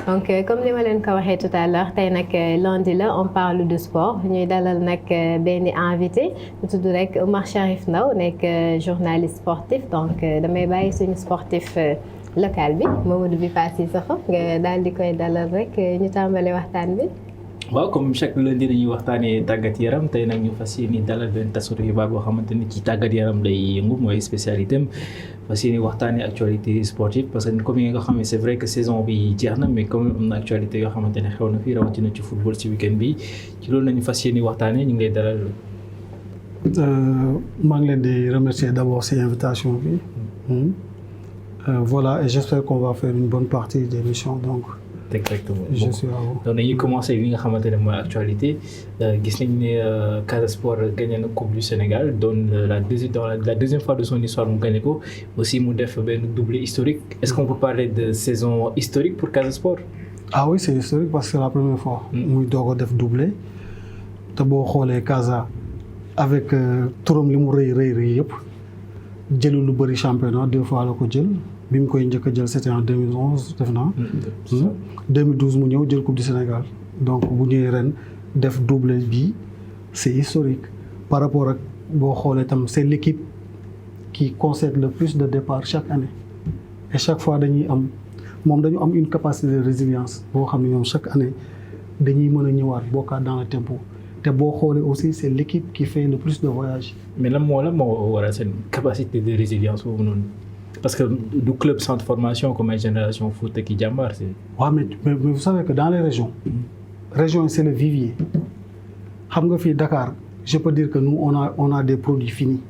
donc comme li ma leen ko waxee tout à l'heure tey nag lundi la on parle de sport ñuy dalal nag benn invité bu tudd rek Oumar Cherif Ndao nekk journaliste sportif donc damay bàyyi suñu sportif local bi Mamadou Bipa Cissokho nga daal di koy dalal rek ñu tàmbale waxtaan bi. waaw comme chaque lundi dañuy waxtaanee tàggat yaram tey nag ñu fas yéene dalal benn taskatu xibaar boo xamante ni ci tàggat yaram lay yëngu mooy spécialité am fas yéene waxtaanee actualité sportive parce que comme yi nga xam ne c'est vrai que saison bi jeex na mais comme am na actualité yoo xamante ne xew na fii rawatina ci football ci week-end bi ci loolu nañu fas yéene waxtaanee ñu ngi lay dalal. maa ngi leen di remercier d'abord ci invitation bi. Voilà et j'espère qu'on va faire une bonne partie de l'émission donc. Exactement. Je suis à vous. Donc dañuy commencer li nga xamante ne mooy actualité gis nañ ne Casa Sport gagné na Coupe du Sénégal doon la deuxième fois de son histoire mu gagné ko aussi mu def benn doublé historique est-ce qu'on peut parler de saison historique pour Casa Sport? Ah oui c'est historique parce que c'est la première fois. muy doog a def doublé te boo xoolee Casa avec turam li mu rëy yëpp jëlu lu bëri championnat 2 fois la ko jël. bi mu koy njëkk a jël c'était en 2011 def naa. 2012 mu ñëw jël coupe du Sénégal donc bu ñëwee ren def doublé bi c'est historique par rapport ak boo xoolee tam c'est l'équipe qui concède le plus de départs chaque année et chaque fois dañu am une capacité de résilience boo xam ne ñoom chaque année dañuy mën a ñëwaat bokkaat dans le tempo te boo xoolee aussi c'est l'équipe qui fait le plus de voyages. mais lan moo waral seen capacité de résilience boobu noonu. Parce que du club centre formation comme ay Génération Foot ki jàmbaar c'est. waaw mais vous savez que dans les régions. régions c'est le vivier. xam nga fii Dakar je peux dire que nous on a des produits finis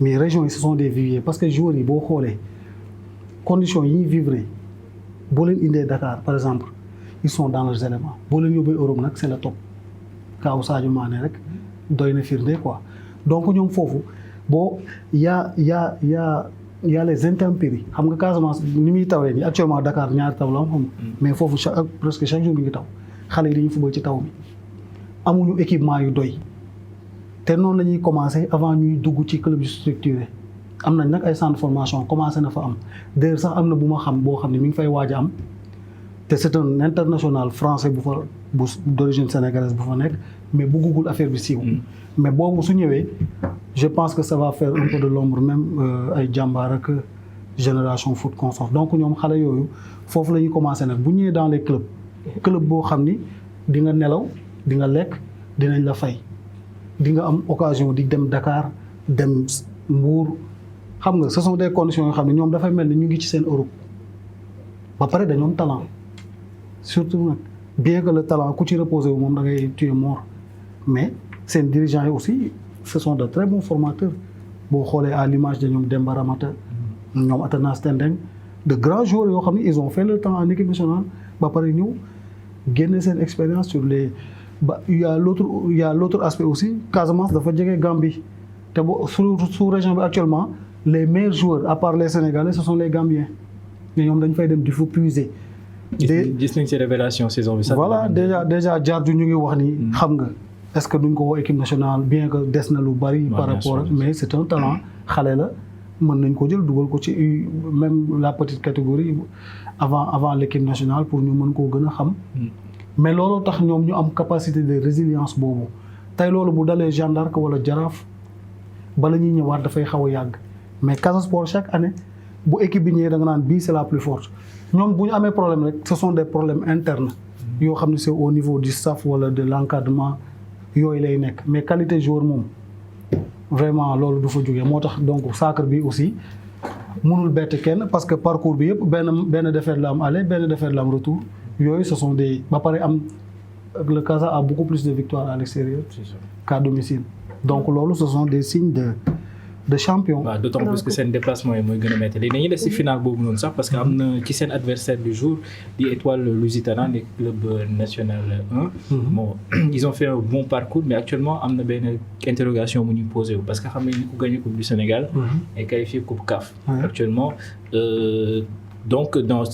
mais régions yi ce sont des viviers parce que joueurs yi boo xoolee conditions yi ñuy vivre boo leen indee Dakar par exemple ils sont dans leurs éléments boo leen yóbbee Europe nag c'est le top kaaw Sadio Mané rek doy na firnde quoi donc ñoom foofu. bon y a les intempéries xam nga Casamance ni muy tawee nii actuellement Dakar ñaari taw la am xam mais foofu presque chaque jour mi ngi taw xale yi dañuy football ci taw mi amuñu équipement yu doy te noonu la ñuy commencer avant ñuy dugg ci club yu structuré am nañ nag ay centre de formation commencé na fa am d'ailleurs sax am na bu ma xam boo xam ne mi ngi fay waaj a am te c'est un international français bu d'origine sénégalaise bu fa nekk mais bëggugul affaire bi siiw mais boobu su ñëwee je pense que ça va faire un peu de l'ombre même ay jàmbaar ak Génération Foot consort donc ñoom xale yooyu foofu la ñuy commencer nag bu ñëwee dans les clubs club boo xam ni di nga nelaw di nga lekk dinañ la fay di nga am occasion di dem Dakar dem Mbour xam nga ce sont des conditions yoo xam ne ñoom dafay mel ni ñu ngi ci seen Europe ba pare dañoo am talent surtout nag bien que le talent ku ci reposé wu moom da ngay tu es mort mais seen dirigeants yi aussi ce sont de très bons formateurs boo xoolee à l'image de ñoom Demba Ramata ñoom Atanas Tendeng de grands joueurs yoo xam ne ils ont fait le temps en équipe nationale ba pare ñëw génne seen expérience sur les il y a l'autre aspect aussi Casamance dafa jege Gambie te bo sous région bi actuellement les meilleurs joueurs à part les Sénégalais ce sont les Gambiens mais ñoom dañ fay dem di fa puiser. gis nañ ci révélation saison bi sax. voilà déjà Diarra ñu ngi wax ni xam nga. est-ce que duñ ko woo équipe nationale bien que des na lu bari par rapport ak mais c'est un talent xale la mën nañ ko jël dugal ko ci même la petite catégorie avant l'équipe nationale pour ñu mën koo gën a xam mais loolu tax ñoom ñu am capacité de résilience boobu tey loolu bu dalee Jeanne d'Arc wala Jaraaf bala ñuy ñëwaat dafay xaw a yàgg mais Casa Sport chaque année bu équipe bi ñëwee da nga naan bii c'est la plus forte ñoom bu ñu amee problème rek ce sont des problèmes internes yoo xam ne c'est au niveau du staff wala de l'encadrement yooyu lay nekk mais qualité joueur moom vraiment loolu du fa jógee moo tax donc sacre bi aussi mënul bett kenn parce que parcours bi yëpp benn défaite la am aller benn défaite la am retour yooyu ce sont des ba pare am le Casa a beaucoup plus de victoires à l'extérieur qu'à domicile donc loolu ce sont des signes de champion. waaw d'autant plus que seen déplacement yi mooy gën a métti léegi dañuy des ci finale boobu noonu sax parce que am na ci seen adversaire du jour di Étoile Lusitana nekk club national 1. bon ils ont fait un bon parcours mais actuellement am na benn interrogation bu ñuy posé wu parce que xam nañ ni ku gagné coupe du Sénégal. est qualifié coupe CAF. actuellement donc dans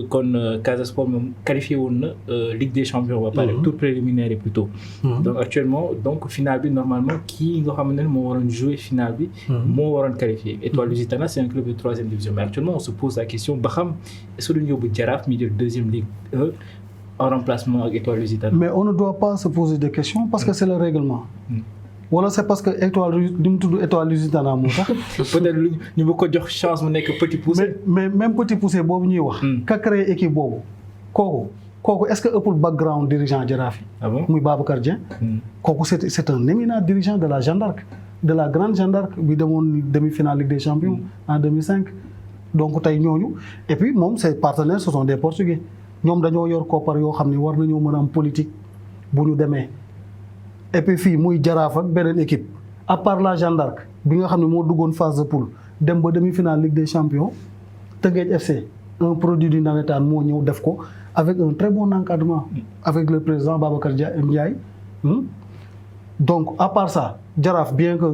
kon Casa Sport moom qualifié woon na Ligue des Champions ba pare tour préliminaire yi plutôt donc actuellement donc finale bi normalement kii nga xam ne moo waroon jouer finale bi moo waroon qualifié Étoile Lusitana c'est un club de 3e division mais actuellement on se pose la question ba xam est-ce que duñu yóbbu Jaraaf mi jël 2e Ligue 1 en remplacement ak Étoile Lusitana. Mais on ne doit pas se poser de questions parce que c'est le règlement. Wala c'est parce que li mu tudd Étoile Lusitana moo tax. peut-être ñu bëgg ko jox chance mu nekk petit poussé. mais même petit poussé boobu ñuy wax. ka créé équipe boobu kooku est-ce que ëppul background dirigeant Jaraaf yi. Ah bon? muy Babacar Dieng. kooku c'est un éminent dirigeant de la Jeanne d'Arc de la grande Jeanne d'Arc bi demoon demi-finale Ligue des Champions en 2005. donc tey ñooñu et puis moom ses partenaires ce sont des Portugais. ñoom dañoo yor koppar yoo xam ne war nañoo mën a am politique bu ñu demee et puis fii muy Jaraaf ak beneen équipe à part la Jeanne d'Arc bi nga xam ne moo duggoon phase de poule dem ba demi-finale Ligue des Champions Teungueth FC un produit du navétane moo ñëw def ko avec un très bon encadrement avec le président Babacar Ndiaye donc à part ça Jaraaf bien que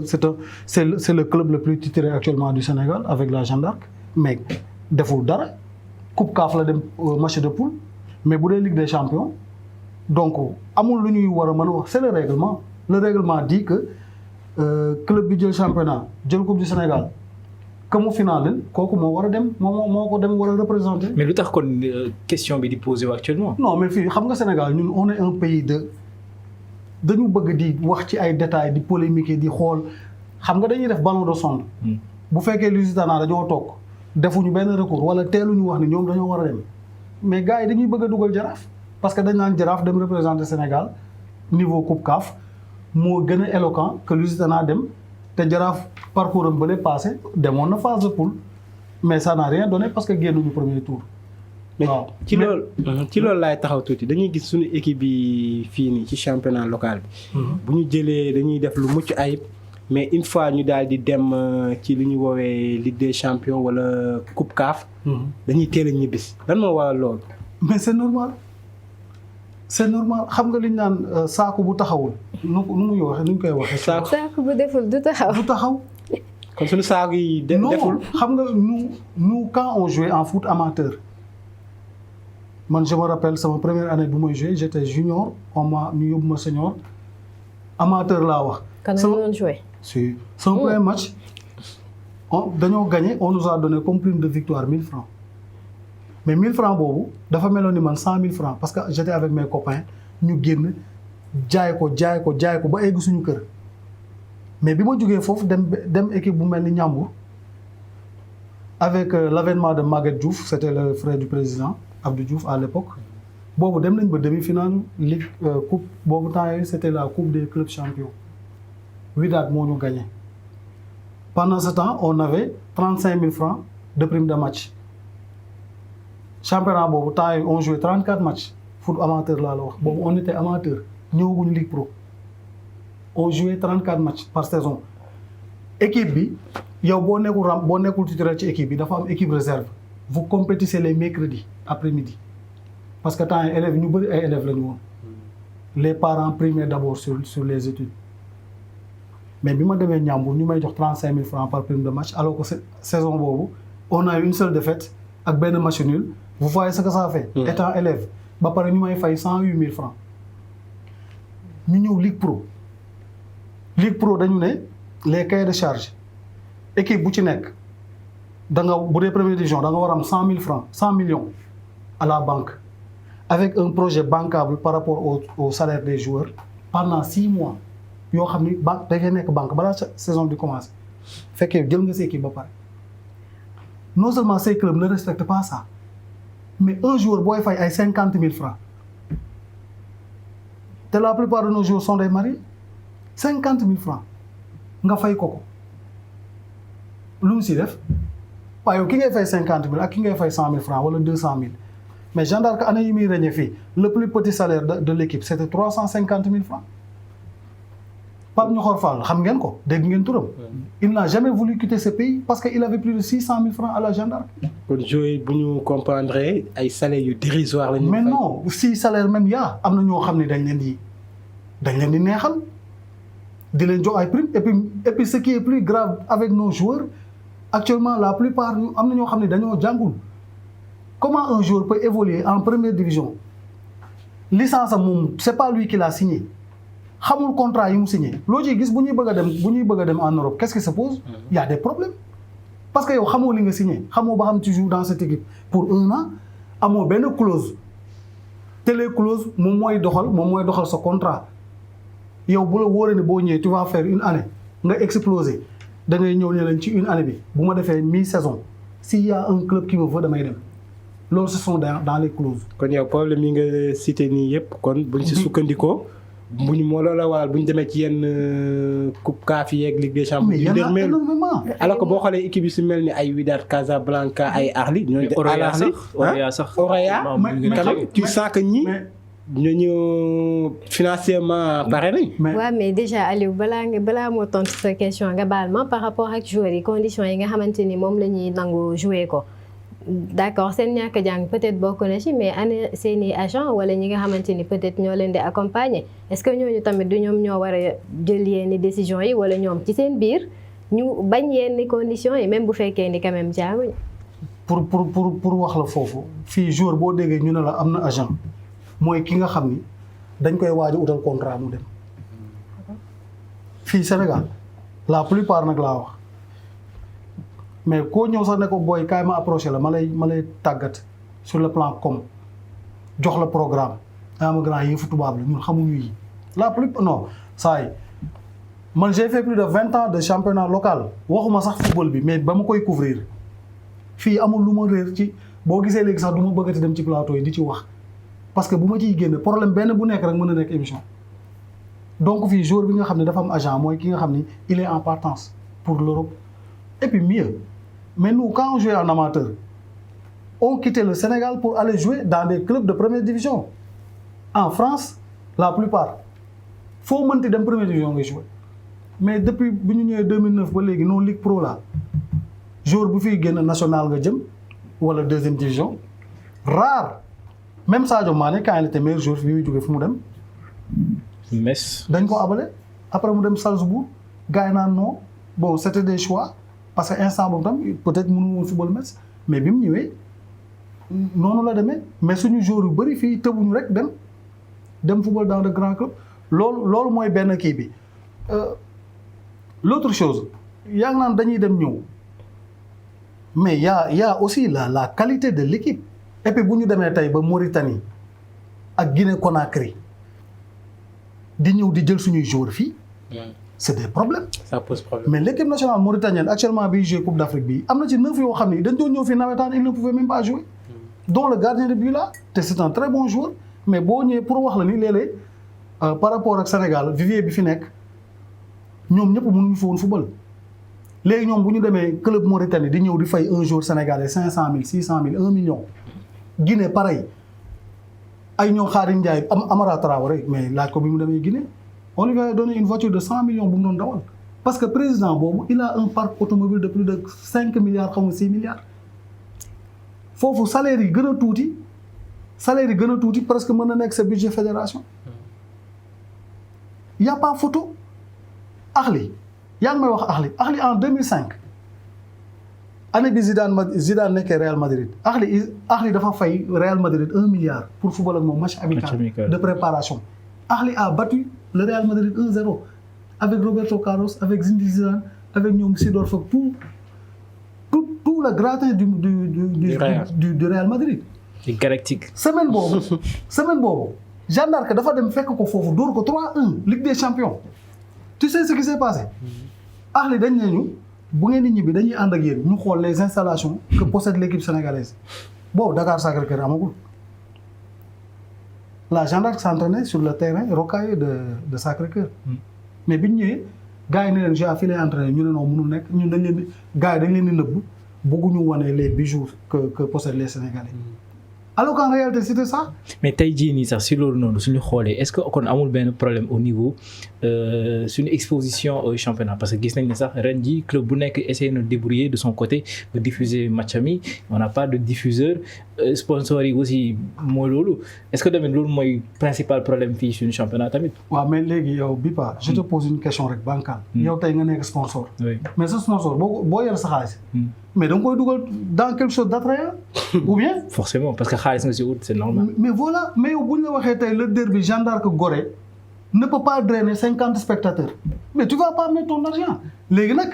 c'est le club le plus titré actuellement du Sénégal avec la Jeanne d'Arc mais deful dara Coupe CAF la dem match de poule mais bu dee Ligue des Champions donc amul lu ñuy war a mën a wax c'est le règlement dit que club bi jël championnat jël coupe du Sénégal que mu finale kooku moo war a dem moo ko dem war a représenter. mais lu tax kon question bi di poser actuellement. non mais fii xam nga Sénégal ñun on est un pays dañu bëgg di wax ci ay détails di polémique di xool xam nga dañuy def ballon de sonde. bu fekkee Lusitana dañoo toog. defuñu benn recours wala teeluñu wax ne ñoom dañoo war a dem mais gars yi dañuy bëgg a dugal Jaraaf parce que dañ naan Jaraaf dem représenter Sénégal niveau Coupe CAF moo gën a éloquent que Lusitana dem te Jaraaf parcours am bële passé demoon na phase de poule mais ça n'a rien donné parce que génnuñu premier tour. waaw ci loolu laay taxaw tuuti dañuy gis suñu équipe bi fii nii ci championnat local bi. bu ñu jëlee dañuy def lu mucc ayib. mais une fois ñu daal di dem ci li ñu woowee Ligue des Champions wala Coupe CAF. dañuy teel a ñibbisi lan moo waral loolu. mais c'est normal xam nga li ñu naan saako bu taxawul nu muy waxee nu ñu koy waxee. saako bu deful du taxaw. kon suñu saako yi deful. xam nga nous quand on jouait en foot amateur man je me rappelle sama première année bu may joué j'étais junior ñu yóbbu ma senior amateur laa wax. kan la ñu doon joué. si son premier match dañoo gagné on nous a donné comme prime de victoire 1000 francs mais 1000 francs boobu dafa meloon ni man 100 000 francs parce que j'étais avec mes copains ñu génn jaay ko ba egg suñu kër mais bi ma jógee foofu dem équipe bu mel ni Ndiambour avec l'avènement de Maguette Diouf c'était le frère du président Abdou Diouf à l'époque boobu dem nañ ba demi-finale Ligue coupe boobu temps yooyu c'était la coupe des clubs champions Wydad moo ñu gagné pendant ce temps on avait 35 000 francs de prime de match championnat boobu temps yi on jouait 34 matchs foot amateur laa la wax boobu on était amateur ñëwaguñu Ligue Pro on jouait 34 matchs par saison équipe bi yow boo nekkul titulaire ci équipe bi dafa am équipe réserve vous compétissez les mercredis après-midi parce que temps yi élèves ñu bëri ay élèves la ñu woon les parents primaient d'abord sur les études mais bi ma demee Ndiambour ñu may jox 35 000 francs par prime de match alors que saison boobu on a eu une seule défaite ak benn match nul vous voyez ce que ça fait. étant élève ba pare ñu may fay 108 000 francs ñu ñëw Ligue Pro dañu ne les cahiers de charge équipe bu ci nekk da nga bu dee première division da nga war a am 100 000 francs 100 millions à la banque avec un projet bancable par rapport au salaire des joueurs pendant 6 mois. yoo xam ni banque dafay nekk banque balaa saison bi commencé fekkee jël nga sa équipe ba pare non seulement ces clubs ne respectent pas ça mais un joueur booy fay ay 50 000 francs te la plupart de nos joueurs sont des mariés 50 000 francs nga fay ko lu mu si def waaye yow ki ngay fay 50 000 ak ki ngay fay 100 000 francs wala 200 000 mais Jeanne d'Arc année yi muy régné fii le plus petit salaire de l'équipe c'était 350 000 francs. Pape Ñoxor Fall xam ngeen ko dégg ngeen turam. il n'a jamais voulu quitter ce pays parce que il avait plus de 600 000 francs à la Jeanne d'Arc. kon joueur bu ñu comprendre ay salaires yu dérisoires la ñu. mais non si salaire même am na ñoo xam ne dañ leen di neexal di leen jox ay prime et puis ce qui est plus grave avec nos joueurs actuellement la plupart am na ñoo xam ne dañoo jàngul comment un joueur peut évoluer en première division licence am moom c'est pas lui qui l'a signé xamul contrat yi mu signé loo ciy gis bu ñuy bëgg a dem en Europe qu'est-ce qui se pose il y a des problèmes parce que yow xamoo li nga signé xamoo ba xam tu joues dans cette équipe pour 1 an amoo benn clause te les clauses moom mooy doxal sa contrat yow bu la wóoree ne boo ñëwee tu vas faire une année nga exploser da ngay ñëw ne leen ci une année bi bu ma defee mi-saison s'il y a un club qui me veut damay dem loolu ce sont dans les clauses. kon yow problème yi nga cité nii yëpp kon buñ si sukkandikoo buñ moo loola waral buñ demee ci yenn coupe CAF yeeg Ligue des Champions. mais y en a énormément. alors que boo xoolee équipe yi su mel ni ay Wydad Casablanca ay Ahli. ñooñu Orea sax. Orea quand même tu sens que ñi ñooñu financièrement pare nañ. waaw mais déjà Aliou balaa moo tontu sa question nga baal ma par rapport ak joueurs yi conditions yi nga xamante ni moom la ñuy nangu jouer ko. d'accord seen ñàkk jàng peut-être bokk na ci mais ana seeni agent wala ñi nga xamante ni peut-être ñoo leen di accompagner est-ce que ñooñu tamit du ñoom ñoo war a jël yenn décisions yi wala ñoom ci seen biir ñu bañ yenn conditions yi même bu fekkee ni quand même jaaruñ. pour wax la foofu fii jour boo déggee ñu ne la am na agent mooy ki nga xam ni dañ koy waaj a utal contrat mu dem fii Sénégal la plupart nag laa wax. mais koo ñëw sax ne ko booy kaay ma approché la ma lay tàggat sur le plan com jox la programme ama grand yi fu tubaab la ñun xamuñu yi la plus non saa yi man j'ai fait plus de 20 ans de championnat local waxuma sax football bi mais ba ma koy couvrir fii amul lu ma réer ci boo gisee léegi sax du ma bëggati dem ci plateau yi di ci wax parce que bu ma ciy génne problème benn bu nekk rek mën na nekk émission donc fii jour bi nga xam ne dafa am agent mooy ki nga xam ni il est en partance pour l'Europe et puis mieux mais nous quand on jouait en amateur on quittait le Sénégal pour aller jouer dans des clubs de première division en France la plupart foo mënti dem première division ngay jouer mais depuis bu ñu ñëwee 2009 ba léegi non Ligue Pro là jour bu fiy génn national nga jëm wala deuxième division rare même Sadio Mané quand il était meilleur joueur bi muy jógee fu mu dem. Metz. dañ ko abale après mu dem Salzbourg gars yi naan non bon c'était des choix. parce que instant boobu tam peut-être mënu woon football Metz mais bi mu ñëwee noonu la demee mais suñu joueurs yu bëri fii tëbuñu rek dem football dans de grands clubs loolu mooy benn kii bi l'autre chose yaa ngi naan dañuy dem ñëw mais y a aussi la qualité de l'équipe et puis bu ñu demee tey ba Mauritanie ak Guinée Conakry di ñëw di jël suñuy joueurs fii c'est des problèmes. Ça pose problème. Mais l'équipe nationale mauritanienne actuellement bi joué Coupe d'Afrique bi am na ci 9 yoo xam ne dañ doon ñëw fii nawetaan ils ne pouvaient même pas jouer. dont le gardien de but là te c'est un très bon joueur mais boo ñëwee pour wax la ni léeg-léeg par rapport ak Sénégal vivier bi fi nekk ñoom ñëpp mënuñu fa woon football. léegi ñoom bu ñu demee club Mauritanie di ñëw di fay un joueur sénégalais 500 000 600 000 1 million. Guinée pareil ay ñoom Khadim Ndiaye Amara Traoré mais laaj ko bi mu demee Guinée. on lui a donné une voiture de 100 millions bu mu doon dawal parce que président boobu il a un parc automobile de plus de 5 milliards xaw ma 6 milliards foofu salaire yi gën a tuuti presque mën na nekk sa budget fédération y a pas photo Ahli yaa ngi may wax Ahli en 2005 année bi Zidane nekkee Real Madrid Ahli dafa fay Real Madrid 1 milliard pour football ak moom match amical de préparation Ahli a battu le Real Madrid 1-0 avec Roberto Carlos avec Zinedine Zidane avec ñoom Seedorf ak tout le gratin du Real Madrid. di galactique. semaine boobu Jeanne d'Arc dafa dem fekk ko foofu dóor ko 3-1 Ligue des Champions. tu sais ce qui s'est passé. Ahli dañ ne ñu bu ngeen di ñibbi dañuy ànd ak yéen ñu xool les installations que possède l'équipe sénégalaise boobu Dakar Sacré-Cœur amagul. La Jeanne d'Arc s'entraînait sur le terrain rocailleux de Sacré-Cœur. mais bi ñu ñëwee gars yi ne leen fii lay entraîné ñu ne non mënul nekk ñun dañ leen di gars yi dañ leen di nëbb bëgguñu wane les bijoux que possèdent les Sénégalais. alors qu'en réalité c'était ça. mais tey jii nii sax si loolu noonu suñu xoolee est-ce que kon amul benn problème au niveau suñu exposition au championnat parce que gis nañ ne sax ren jii club bu nekk essayer na débrouiller de son côté de diffuser match ami on n'a pas de diffuseur sponsors yi aussi mooy loolu est-ce que tamit loolu mooy principal problème fii suñu championnat tamit. waaw mais léegi yow Bipa je te pose une question rek bancale. yow tey nga nekk sponsor. oui mais sa sponsor boo yor sa xaalis. mais da nga koy dugal dans quelque chose d'attrayant ou bien. forcément parce que xaalis nga si wut c'est normal. mais voilà mais yow bu ñu la waxee tey le derby Jeanne d'Arc Gorée ne peut pas drainer 50 spectateurs mais tu vas pas mettre ton argent léegi nag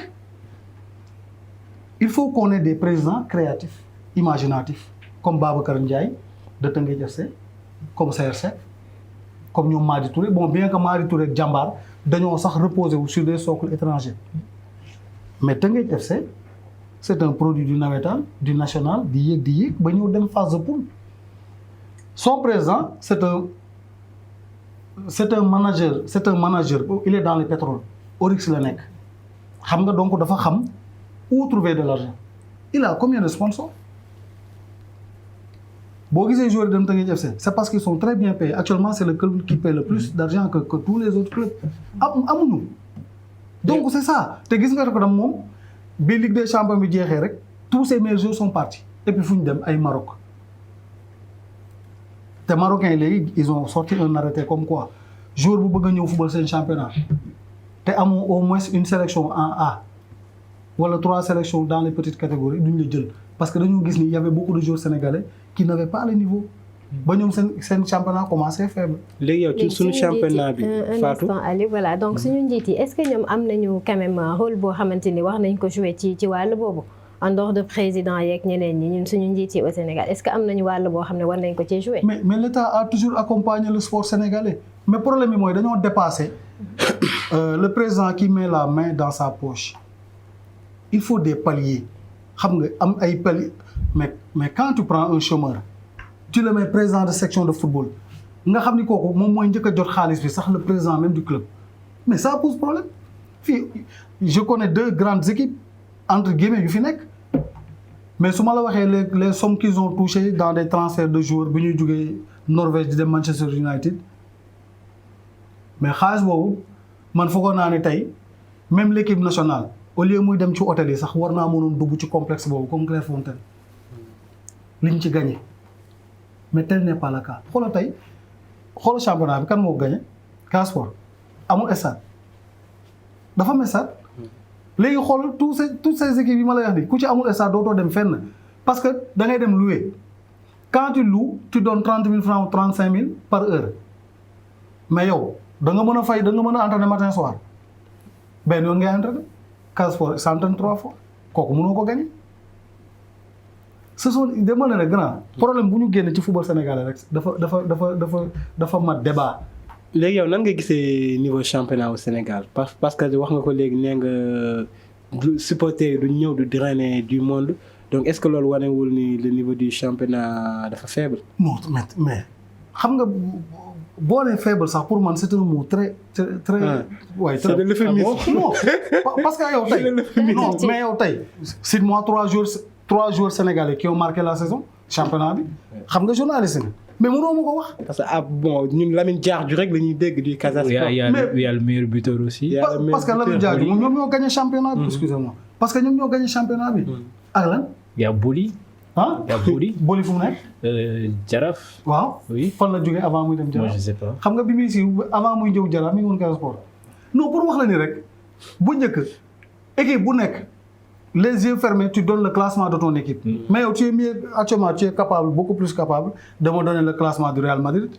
il faut qu'on ait des présidents créatifs imaginatifs comme Babacar Ndiaye de Teungueth FC comme Saër Seck comme ñoom Madi Touré bon bien que Madi Touré ak Jambar dañoo sax reposer wu sur des socles étrangers mais Teungueth FC c'est un produit du navétane du national di yéeg ba ñëw dem phase de poule son président c'est un manager il est dans le pétrole Oryx la nekk xam nga donc dafa xam où trouver de l'argent il a combien de sponsors boo gisee joueurs yi dem Teungueth FC c'est parce qu'ils sont très bien payés actuellement c'est le club qui paie le plus d'argent que tous les autres clubs amuñu donc c'est ça te gis nga ko dem moom bi Ligue des Champions bi jeexee rek tous ces meilleurs joueurs sont partis et puis fu ñu dem ay Maroc te Marocains yi léegi ils ont sorti un arrêté comme quoi joueur bu bëgg a ñëw football seen championnat te amoo au moins une sélection en A wala 3 sélections dans les petites catégories duñ la jël parce que dañoo gis ni y avait beaucoup de joueurs sénégalais qui n'avaient pas le niveau ba ñoom seen championnat commencé faible. léegi yow ci suñu championnat bi Fatou un instant Aliou voilà donc suñu njiit yi est-ce que ñoom am nañu quand même rôle boo xamante ni wax nañ ko jouer ci wàll boobu en dehors de président yeeg ñeneen ñi ñun suñu njiit yi au Sénégal est-ce que am nañu wàll boo xam ne war nañ ko ci jouer. mais l'État a toujours accompagné le sport sénégalais mais problème bi mooy dañoo dépassé le président qui met la main dans sa poche il faut des paliers xam nga am ay paliers mais quand tu prends un chômeur tu le mets président de section de football nga xam ni kooku moom mooy njëkk a jot xaalis bi sax le président même du club mais ça pose problème fii je connais 2 grandes équipes entre guillemets yu fi nekk mais su ma la waxee les sommes qu'ils ont touchées dans des transferts de joueurs bi ñuy jógee Norvège di dem Manchester United mais xaalis boobu man foogoon naa ne tey même l'équipe nationale au lieu muy dem ci hôtel yi sax war naa mënoon dugg ci complexe boobu comme Clairefontaine liñ ci gagné mais tel n'est pas le cas xoolal tey xoolal championnat bi kan moo gagné Casa Sport amul stade dafa am stade léegi xoolal toutes ces équipes yi ma lay wax nii ku ci amul stade dootoo dem fenn parce que da ngay dem louer quand tu loues tu donnes 30 000 francs ou 35 000 par heure mais yow da nga mën a fay da nga mën a entraîner matin soir benn yoon ngay entraîner Casa Sport s'entraîne 3 fois kooku mënoo ko gagner ce sont dama ne grand problème bu ñu génn ci football sénégalais rek dafa mat débat. léegi yow nan nga gisee niveau championnat au Sénégal parce que wax nga ko léegi nee nga supporters yi du ñëw du drainer du monde donc est-ce que loolu wanewul ni le niveau du championnat dafa faible. non mais xam nga boo nee faible sax pour man c'est un mot très. waaye c'est de l'euphémisme. non parce que yow tey non mais yow tey cite-moi 3 joueurs sénégalais qui ont marqué la saison championnat bi xam nga journaliste nga mais mënoo ma ko wax. parce que bon ñun Lamine Diack rek la ñuy dégg du Casa Sport. il y a le meilleur buteur aussi. parce que Lamine Diack moom ñoom ñoo gagné championnat bi. excusez-moi parce que ñoom ñoo gagné championnat bi. ak lan. il y a Boli. ah il y a Boli. Boli fu mu nekk. Jaraaf. waaw oui fan la jógee avant muy dem Jaraaf. moi je sais pas. xam nga bi muy si avant muy ñëw Jaraaf mi ngi woon Casa Sport non pour wax la ni rek bu njëkk équipe bu nekk. les yeux fermés tu donnes le classement de ton équipe. Mais tu es mieux actuellement tu es capable beaucoup plus capable de me donner le classement du Real Madrid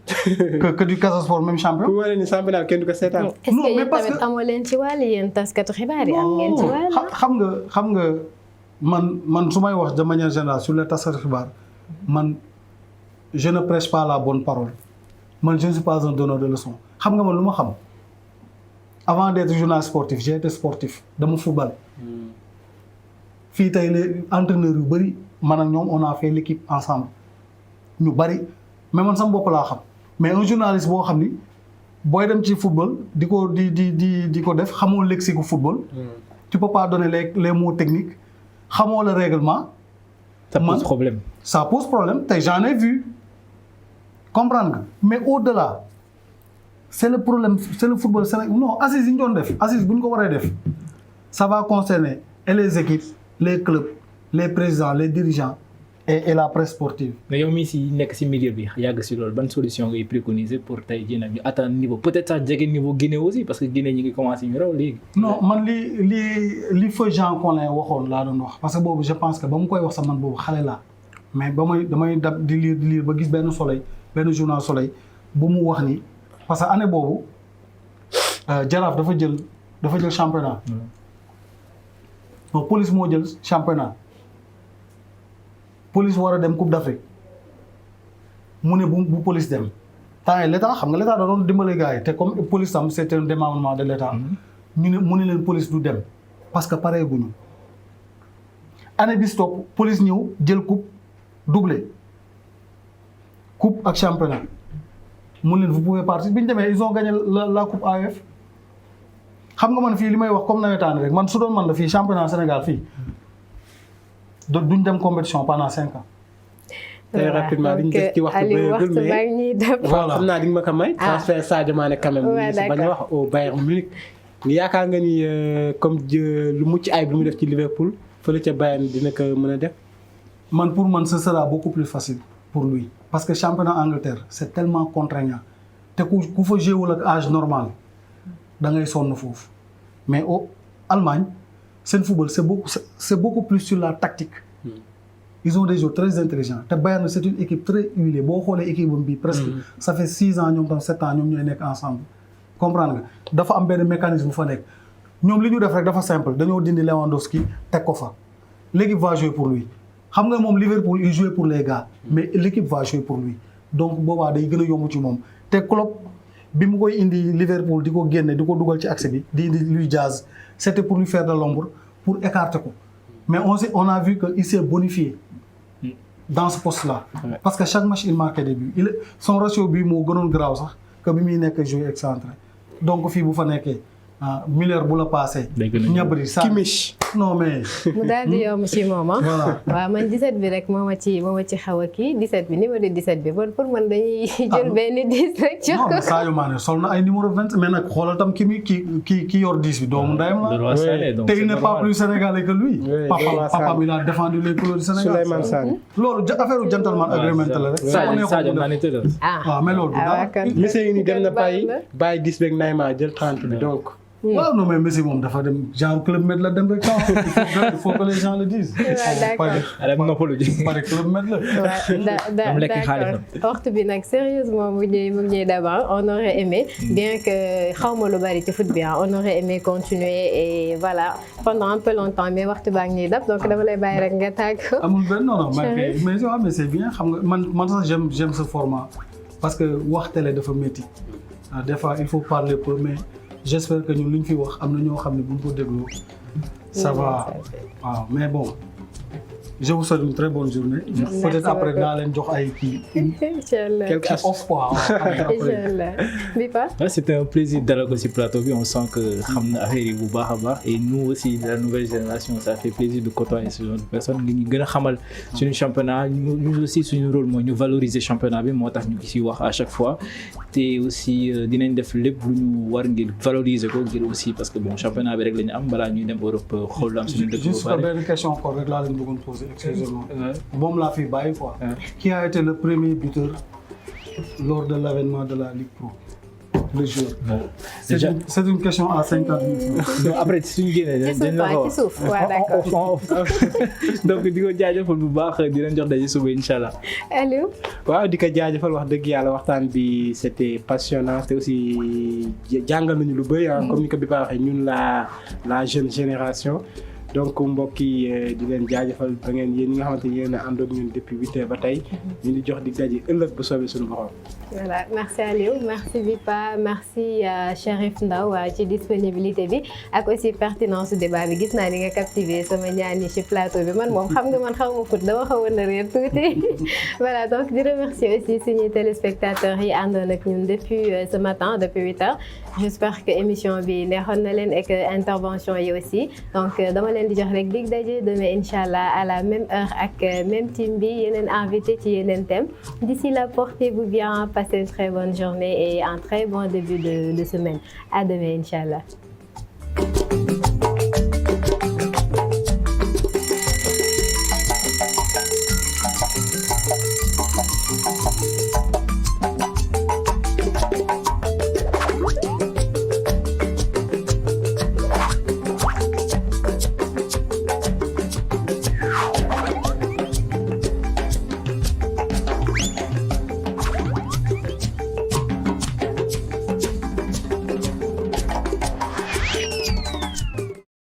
que du Casa Sport même champion. ku wane ni championnat kenn du ko seetaan. est-ce que yéen tamit amoo leen ci wàll yéen taskatu xibaar yi am ngeen ci wàll. xam nga man su may wax de manière générale sur les taskatu xibaar man je ne prêche pas la bonne parole man je ne suis pas un donneur de leçons xam nga man lu ma xam avant d'être journaliste sportif j'ai été sportif dama football. fii tey les entraîneurs yu bëri man ak ñoom on a fait l'équipe ensemble ñu bëri mais man sama bopp laa xam mais un journaliste boo xam ni booy dem ci football di ko def xamoo lexique football. tu peux pas donner les mots techniques xamoo le règlement. ça pose problème. ça pose problème tey j'en ai vu comprendre nga mais au-delà c'est le problème c'est le football Sénégal non assises yi ñu doon def assises bu ñu ko waree def ça va concerner et les équipes les clubs les présidents les dirigeants et la presse sportive. mais yow mii si nekk si milieu bi yàgg si loolu ban solution ngay préconiser pour tey jii nag ñu atteindre niveau peut-être sax jege niveau Guinée aussi parce que Guinée ñi ngi commencé ñu raw léegi. non man li feu Jean Collin waxoon laa doon wax parce que boobu je pense que ba mu koy wax sax man boobu xale laa mais damay dab di lire ba gis benn journal Soleil bu mu wax ni parce que année boobu Jaraaf dafa jël championnat. non police moo jël championnat. police war a dem Coupe d'Afrique mu ne bu police dem temps yi l'état xam nga l'état da doon dimbale gars yi te comme police tam c'est un démembrement de l'état mu ne leen police du dem parce que pare guñu année bi stop police ñëw jël coupe doublé coupe ak championnat mu ne leen vous pouvez partir bi ñu demee ils ont gagné la coupe AOF xam nga man fii li may wax comme nawetaan rek man su doon man la fii championnat Sénégal fii duñ dem compétition pendant 5 ans. très rapidement li ñu def ci waxtu bëreegul mais voilà xam naa di nga ma ko may. transfert Sadio Mané quand même. bañ a wax au Bayern Munich. yaakaar nga ni comme lu mucc ay bi mu def ci Liverpool fële ca Bayern dina ko mën a def. man pour man ce sera beaucoup plus facile pour lui parce que championnat Angleterre c'est tellement contraignant te ku fa jouer ak âge normal da ngay sonn foofu mais au Allemagne. seen football c'est beaucoup plus sur la tactique. Ils ont des joueurs très intelligents te Bayern c'est une équipe très huilée boo xoolee équipe bi presque ça fait 6 ans ñoom tam 7 ans ñoom ñooy nekk ensemble comprendre nga dafa am benn mécanisme bu fa nekk ñoom li ñu def rek dafa simple dañoo dindi Lewandowski teg ko fa l'équipe va jouer pour lui xam nga moom Liverpool il joue pour les gars mais l'équipe va jouer pour lui donc boobaa day gën a yomb ci moom te Klopp bi mu koy indi Liverpool di ko génne di ko dugal ci axe bi di indi Luis Diaz c'était pour lui faire de l'ombre pour écarter ko mais on a vu que il s'est bonifié dans ce poste-là parce que chaque match il marquait des buts son ratio bi moo gënoon garaaw sax que bi muy nekk joueur excentré donc fii bu fa nekkee Müller bu la passé. ñabri sa Kimmich. non mais. mu daal di yomb ci moom ah. voilà waaw man 17 bi rek moo ma ci xaw a kii 17 bi numéro 17 bi pour man dañuy jël benn 10 rek. jox ko non Sadio Mané sol na ay numéro 20 mais nag xoolal tam ki yor 10 bi doomu ndeyam la. te il n'est pas plus sénégalais que lui. papa il a défendu les couleurs du Sénégal. Souleymane Sané. loolu affaire gentleman agreement la rek. Sadio Mané tëdd. waaw mais loolu. monsieur ni dem na bàyyi 10 beeg Neymar jël 30 bi donc. waaw non mais Messi moom dafa dem genre Club Med la dem rek il faut que les gens le disent. d'accord pare Club Med la. d'accord waxtu bi nag sérieusement mu ñuy d'abord on aurait aimé bien que xawma lu bari ci foot bi on aurait aimé continuer et voilà pendant un peu longtemps mais waxtu baa ngi ñuy dab donc dama lay bàyyi rek nga tàgg. amul benn non mais c'est bien xam nga man sax j'aime ce format parce que wax télé dafa métti des fois il faut parler peu mais. J'espère que ñun lu ñu fi wax am na ñoo xam ne bu ñu ko dégloo ça va waaw mais bon je vous souhaite une très bonne journée. Peut-être après naa leen jox ay kii. Inch'Allah quelques off quoi. Inch'Allah Bipa. C'était un plaisir dalal ko ci plateau bi on sent que xam na affaire yi bu baax a baax et nous aussi de la nouvelle génération ça fait plaisir de côtoyer ce genre de personnes ngi ñu gën a xamal suñu championnat ñu aussi suñu rôle mooy ñu valoriser championnat bi moo tax ñu ci wax à chaque fois te aussi dinañ def lépp lu ñu war ngir valoriser ko ngir aussi parce que bon championnat bi rek la ñu am balaa ñuy dem Europe xool am suñu dëkk. juste benn question encore rek laa leen bëggoon poser. Excusez-moi. Moom laa fi bàyyi quoi. Qui a été le premier buteur lors de l'avènement de la Ligue Pro? Le joueur. C'est une question à 50 000. Après suñu génnee dañ la ko ci suuf waaw d'accord. donc di ko jaajëfal bu baax di leen jox daje suba inchallah. Aliou. waaw di ko jaajëfal wax dëgg yàlla waxtaan bi c'était passionnant te aussi jàngal nañu lu bëri comme ni ko bi ba waxee ñun la jeune génération. donc mbokk yi di leen jaajëfal ba ngeen yéen ñi nga xamante ni yéen a ànd ak ñun depuis 8 heures ba tey ñu ngi jox di daje ëllëg bu soobee suñu borom. voilà merci Aliou merci Bipa merci Cherif Ndao ci disponibilité bi ak aussi pertinence débat bi gis naa ni nga captivé sama ñaani ci plateau bi man moom xam nga man xaw ma foot dama xawoon a réer tuuti voilà donc di remercier aussi suñuy téléspectateurs yi àndoon ak ñun depuis ce matin depuis 8 heures j'espère que émission bi neexoon na leen et que intervention yi aussi donc dama leen di jox rek dig daje demain inchallah à la même heure ak même team bi yeneen invité ci yeneen thème d'ici là portez-vous bien passez une très bonne journée et un très bon début de semaine à demain inchallah